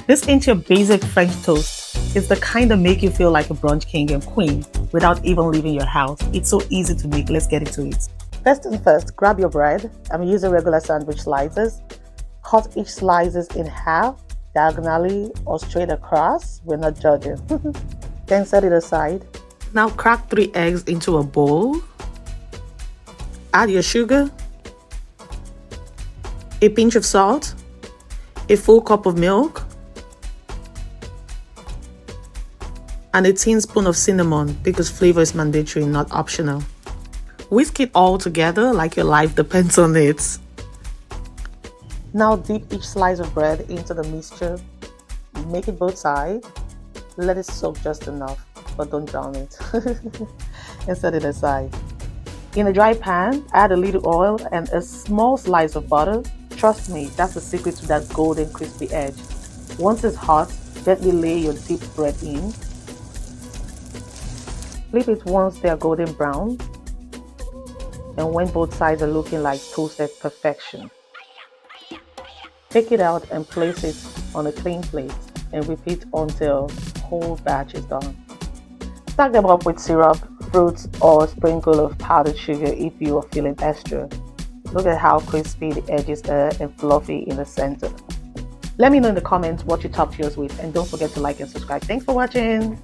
This ain't your basic French toast. It's the kind that make you feel like a brunch king and queen without even leaving your house. It's so easy to make. Let's get into it. First thing first, grab your bread. I'm using regular sandwich slices. Cut each slices in half, diagonally or straight across. We're not judging. Then set it aside. Now crack 3 eggs into a bowl. Add your sugar, a pinch of salt, a full cup of milk, and a teaspoon of cinnamon because flavor is mandatory, not optional. Whisk it all together like your life depends on it. Now dip each slice of bread into the mixture. Make it both sides. Let it soak just enough, but don't drown it. And set it aside. In a dry pan, add a little oil and a small slice of butter. Trust me, that's the secret to that golden crispy edge. Once it's hot, gently lay your dipped bread in. Flip it once they are golden brown and when both sides are looking like toasted perfection. Take it out and place it on a clean plate and repeat until the whole batch is done. Stack them up with syrup, fruits, or a sprinkle of powdered sugar if you are feeling extra. Look at how crispy the edges are and fluffy in the center. Let me know in the comments what you topped yours with, and don't forget to like and subscribe. Thanks for watching.